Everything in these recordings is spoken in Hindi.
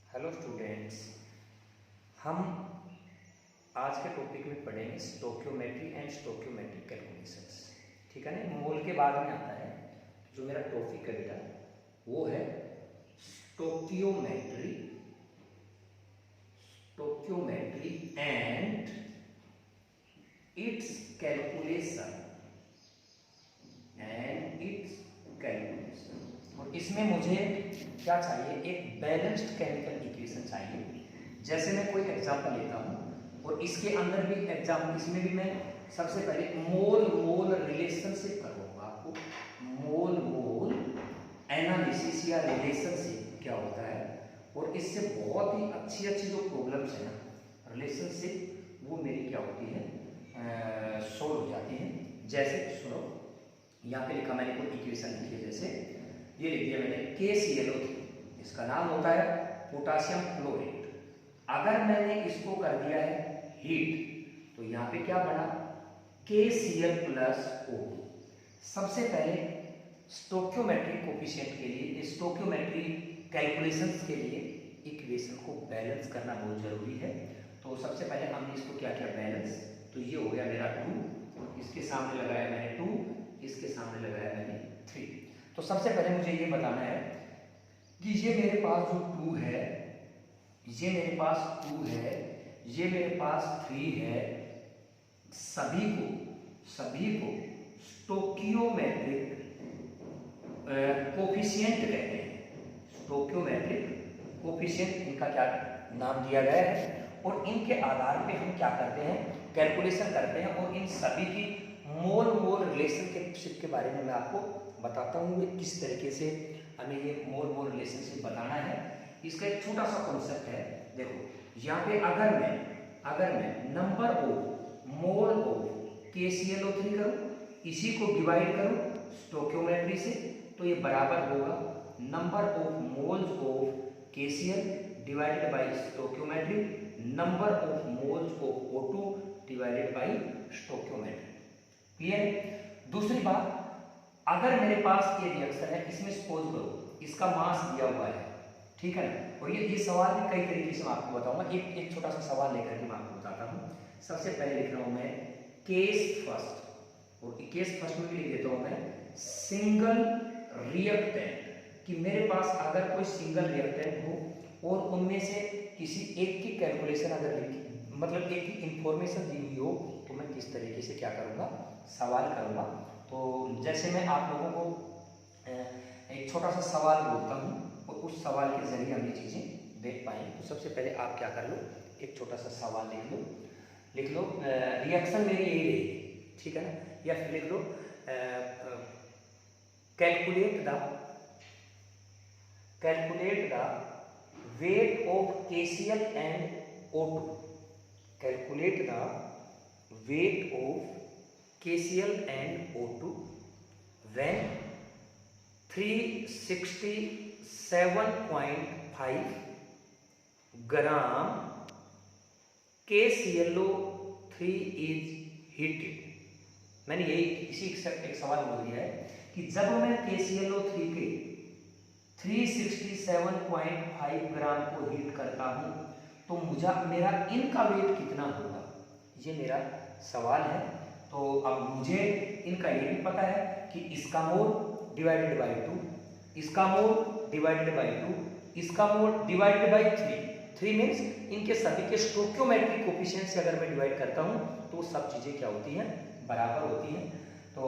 हेलो स्टूडेंट्स, हम आज के टॉपिक में पढ़ेंगे स्टोक्योमेट्री एंड स्टोक्योमेट्रिक कैलकुलेशंस। ठीक है ना, मोल के बाद में आता है। जो मेरा टॉपिक है बेटा वो है stoichiometry stoichiometry and it's calculation और इसमें मुझे क्या चाहिए, एक बैलेंस्ड केमिकल इक्वेशन चाहिए। जैसे मैं कोई एग्जांपल लेता हूँ और इसके अंदर भी एग्जांपल, इसमें भी मैं सबसे पहले मोल मोल रिलेशनशिप करूँगा आपको। मोल मोल एनालिसिस या रिलेशनशिप क्या होता है, और इससे बहुत ही अच्छी अच्छी जो प्रॉब्लम्स है ना रिलेशनशिप, वो मेरी क्या होती है, सोल्व हो जाती है। जैसे सुनो, यहाँ पे लिखा मैंने कोई इक्वेशन लिखी है, जैसे ये लिख दिया मैंने KClO3, इसका नाम होता है पोटासियम क्लोरेट। अगर मैंने इसको कर दिया है हीट, तो यहाँ पे क्या बना, KCl+O। सबसे पहले स्टोक्योमेट्रिक कोफिशिएंट के लिए, स्टोक्योमेट्रिक कैलकुलेशंस के लिए इक्वेशन को बैलेंस करना बहुत जरूरी है। तो सबसे पहले हमने इसको क्या किया, बैलेंस। तो ये हो गया मेरा 2, इसके सामने लगाया मैंने 2, इसके सामने लगाया मैंने 3। तो सबसे पहले मुझे ये बताना है कि ये मेरे पास जो 2 है, ये मेरे पास 2 है, ये मेरे पास 3 है, सभी को स्टोक्योमेट्रिक कोफिशिएंट कहते हैं। स्टोक्योमेट्रिक कोफिशिएंट इनका क्या नाम दिया गया है, और इनके आधार पे हम क्या करते हैं, कैलकुलेशन करते हैं। और इन सभी की मोल मोल रिलेशनशिप के बारे में मैं आपको बताता हूँ किस तरीके से हमें ये मोल मोल रिलेशनशिप बताना है। इसका एक छोटा सा कॉन्सेप्ट है। देखो यहाँ पे अगर मैं number of mole of KClO3 करूँ, इसी को डिवाइड करूँ स्टोक्योमेट्री से, तो ये बराबर होगा number of moles of KCl divided by stoichiometry number of moles of O2 divided by stoichiometry. Clear. दूसरी बात, अगर मेरे पास ये रिएक्शन है, इसमें सपोज करो इसका मास दिया हुआ है, ठीक है ना। और ये सवाल भी कई तरीके से मैं आपको बताऊंगा। एक छोटा सा सवाल लेकर के मैं आपको बताता हूँ। सबसे पहले लिख रहा हूँ मैं केस फर्स्ट, और केस फर्स्ट में भी लिख देता हूँ मैं सिंगल रिएक्टेंट। कि मेरे पास अगर कोई सिंगल रिएक्टेंट हो और उनमें से किसी एक की कैलकुलेशन अगर लिखी, मतलब एक की इंफॉर्मेशन दी हुई हो, तो मैं किस तरीके से क्या करूँगा, सवाल करूँगा। तो जैसे मैं आप लोगों को एक छोटा सा सवाल बोलता हूँ और उस सवाल के जरिए हम ये चीज़ें देख पाएंगे। तो सबसे पहले आप क्या कर लो, एक छोटा सा सवाल लिख लो रिएक्शन मेरी यही रहेगी, ठीक है ना। या फिर लिख लो calculate the weight of KCl and O2। Calculate the weight of KCl and O2 when 367.5 gram KClO3 is heated। मैंने यही इसी एक सवाल बोल दिया है कि जब मैं KClO3 के 367.5 ग्राम को हीट करता हूं, तो मेरा इनका वेट कितना होगा, ये मेरा सवाल है। तो अब मुझे इनका ये भी पता है कि इसका मोल डिवाइडेड बाई 2, इसका मोल डिवाइडेड बाई 2, इसका मोल डिवाइडेड बाई 3 मीन्स इनके सभी के स्टोक्योमेट्रिक कोफिशिएंट से अगर मैं डिवाइड करता हूं, तो सब चीजें क्या होती हैं, बराबर होती हैं। तो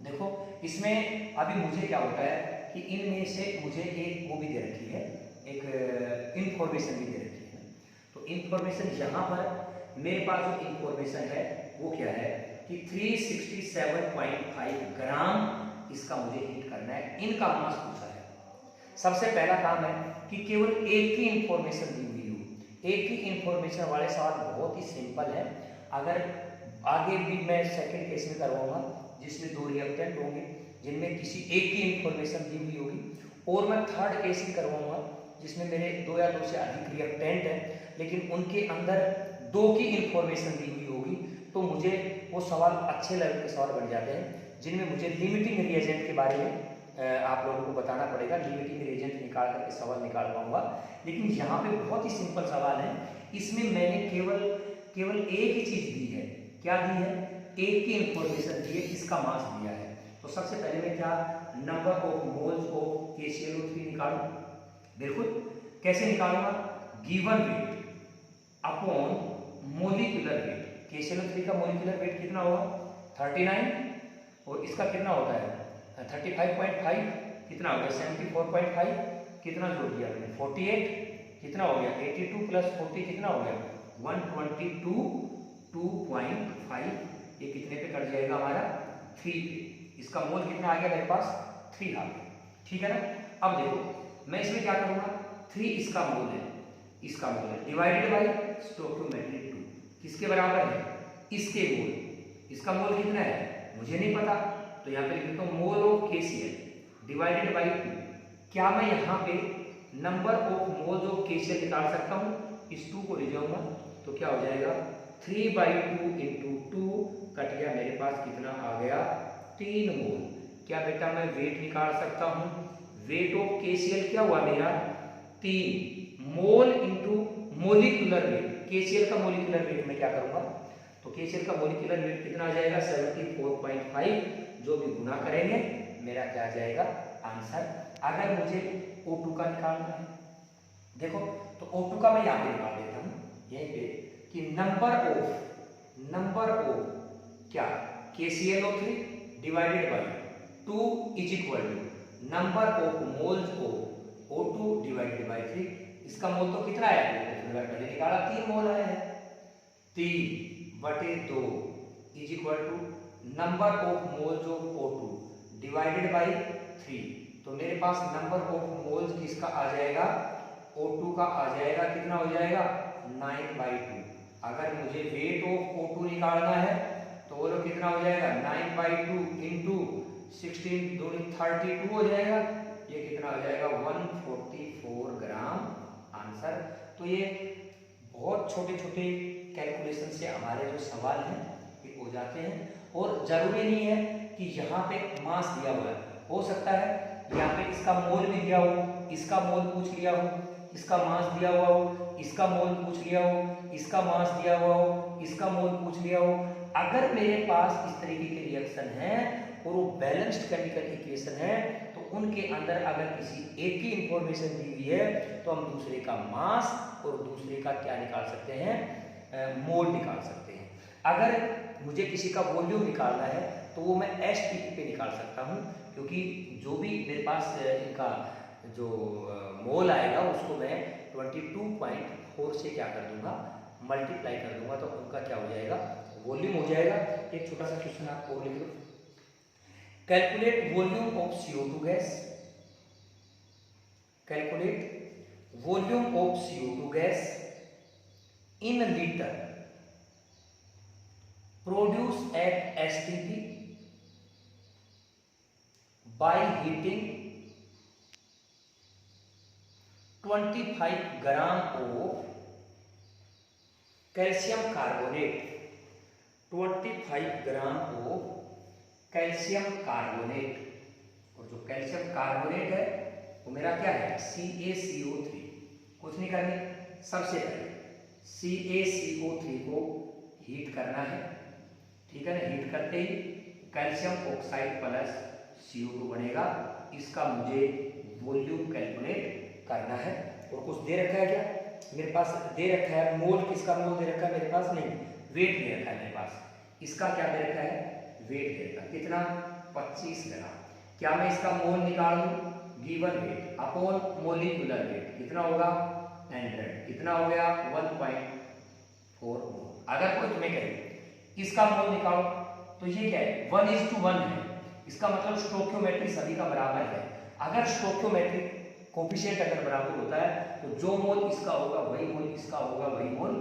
देखो इसमें अभी मुझे क्या होता है कि इनमें से मुझे एक वो भी दे रखी है, एक इंफॉर्मेशन भी दे रखी है। तो इंफॉर्मेशन यहाँ पर मेरे पास जो इंफॉर्मेशन है वो क्या है कि 367.5 ग्राम इसका मुझे हीट करना है। इनका मास पूछा है। सबसे पहला काम है कि केवल एक ही इंफॉर्मेशन दी हुई हो। एक ही इंफॉर्मेशन वाले सवाल बहुत ही सिंपल है। अगर आगे भी मैं सेकंड केस में करवाऊंगा जिसमें 2 रिएक्टेंट होंगे जिनमें किसी एक की इंफॉर्मेशन दी हुई होगी, और मैं थर्ड केस ही करवाऊंगा जिसमें मेरे 2 या 2 से अधिक रिएक्टेंट हैं लेकिन उनके अंदर 2 की इंफॉर्मेशन दी हुई होगी। तो मुझे वो सवाल अच्छे लेवल के सवाल बन जाते हैं जिनमें मुझे लिमिटिंग रिएजेंट के बारे में आप लोगों को बताना पड़ेगा, लिमिटिंग रिएजेंट निकाल करके सवाल निकाल पाऊंगा। लेकिन यहाँ पे बहुत ही सिंपल सवाल है, इसमें मैंने केवल एक ही चीज दी है। क्या दी है? एक की इंफॉर्मेशन दी है, इसका मास दिया है। तो सबसे पहले मैं क्या number of moles of KClO3 निकालूं। बिल्कुल, कैसे निकालूंगा? Given weight upon molecular weight. KClO3 का मोलिकुलर वेट कितना होगा? 39, और इसका कितना होता है? 35.5, कितना हो गया? 74.5, कितना जोड़ दिया मैंने? 48, कितना हो गया? 82 प्लस 40 कितना हो गया? 122, 2.5, ये कितने पे कट जाएगा हमारा? 3 पे। इसका मोल कितना आ गया मेरे पास? 3 आ गया। ठीक है ना? अब देखो मैं इसमें क्या करूंगा, 3 इसका मोल है, इसका मोल है, डिवाइडेड बाई स्टोइकियोमेट्रिक 2, किसके बराबर है? इसके मोल। इसका मोल कितना है मुझे नहीं पता, तो यहाँ पे लिख देता हूँ mole of KCl divided by 2। क्या मैं यहाँ पे number of moles of KCl निकाल सकता हूँ? इस 2 को ले जाऊंगा तो क्या हो जाएगा? 3/2 इंटू 2 कट गया, मेरे पास कितना आ गया? 3 मोल। क्या बेटा मैं वेट निकाल सकता हूँ? वेट ऑफ KCl क्या हुआ मेरा? 3 mole into molecular weight. KCl का मोलिकुलर वेट मैं क्या करूंगा? तो KCl का मोलिकुलर वेट कितना आ जाएगा? 74.5, जो भी गुना करेंगे मेरा क्या आ जाएगा? आंसर। अगर मुझे O2 का निकालना है, देखो तो O2 का मैं यहाँ पे निकाल देता हूँ यहीं पे कि नंबर ऑफ क्या KClO3 divided by 2 is equal to number of moles of O2 divided by 3। इसका मोल तो कितना आया? पहले निकाला 3 मोल आया है, 3/2 is equal to number of moles of O2 divided by 3। तो मेरे पास नंबर ऑफ मोल्स किसका आ जाएगा? O2 का आ जाएगा, कितना हो जाएगा? 9/2। अगर मुझे वेट ऑफ O2 निकालना है तो वो लोग कितना हो जाएगा? 9/2 इंटू 16 दूनी 32 हो जाएगा, ये कितना हो जाएगा? 144 ग्राम आंसर। तो ये बहुत छोटे छोटे कैलकुलेशन से हमारे जो सवाल हैं ये हो जाते हैं, और जरूरी नहीं है कि यहाँ पे मास दिया हुआ है, हो सकता है यहाँ पे इसका मोल भी दिया हो, इसका मोल पूछ लिया हो, इसका मास दिया हुआ हो, इसका मोल पूछ लिया हो, इसका मास दिया हुआ हो, इसका मोल पूछ लिया हो। अगर मेरे पास इस तरीके के रिएक्शन हैं और वो बैलेंस्ड केमिकल इक्वेशन है तो उनके अंदर अगर किसी एक की इंफॉर्मेशन दी हुई है तो हम दूसरे का मास और दूसरे का क्या निकाल सकते हैं? मोल निकाल सकते हैं। अगर मुझे किसी का वॉल्यूम निकालना है तो वो मैं STP पे निकाल सकता हूँ, क्योंकि जो भी मेरे पास इनका जो मोल आएगा उसको मैं 22.4 से क्या कर दूंगा? मल्टीप्लाई कर दूंगा, तो उनका क्या हो जाएगा? वॉल्यूम हो जाएगा। एक छोटा सा क्वेश्चन आप और लिख लो, calculate volume of CO2 gas. Calculate volume of CO2 gas in liter produced at STP by heating 25 gram of calcium carbonate. 25 gram of calcium carbonate, और जो कैल्शियम कार्बोनेट है वो मेरा क्या है? CaCO3। कुछ नहीं करनी, सबसे पहले CaCO3 को हीट करना है, ठीक है ना? हीट करते ही कैल्शियम ऑक्साइड प्लस CO2 बनेगा, इसका मुझे वॉल्यूम कैलकुलेट करना है। और कुछ दे रखा है क्या मेरे पास? दे रखा है मोल, किसका मोल दे रखा है मेरे पास? नहीं, वेट दे रखा है मेरे पास। इसका क्या दे रखा है? वेट दे रखा है, कितना? 25 ग्राम। क्या मैं इसका मोल निकाल दूं? Given weight upon molecular weight कितना होगा? 100, कितना हो गया? 1.4 मोल। अगर कोई तुम्हें कहे इसका मोल निकालो तो ये क्या है? 1:1 है, इसका मतलब स्टोइकियोमेट्रिक सभी का बराबर है। अगर स्टोइकियोमेट्रिक कोफिशिएंट अगर बराबर होता है तो जो मोल इसका होगा वही मोल इसका होगा, वही मोल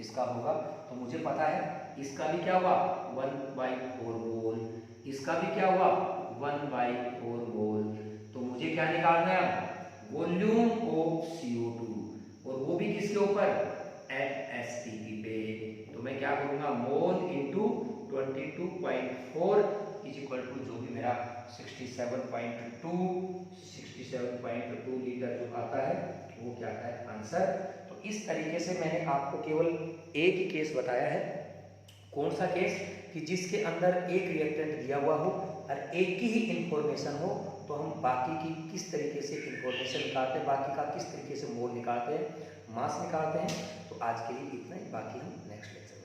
इसका होगा। तो मुझे पता है इसका भी क्या हुआ? 1/4 मोल, इसका भी क्या हुआ? 1/4 मोल। तो मुझे क्या निकालना है? वॉल्यूम ऑफ CO2, और वो भी किसके ऊपर? एट STP पे। तो मैं क्या करूंगा? Mole into 22.4 is equal to जो भी मेरा 67.2 लीटर जो आता है वो क्या आता है आंसर। तो इस तरीके से मैंने आपको केवल एक ही केस बताया है। कौन सा केस? कि जिसके अंदर एक रिएक्टेंट दिया हुआ हो और एक की ही इंफॉर्मेशन हो, तो हम बाकी की किस तरीके से इंफॉर्मेशन निकालते हैं, बाकी का किस तरीके से मोल निकालते हैं, मास निकालते हैं। तो आज के लिए इतना ही, बाकी हम नेक्स्ट लेक्चर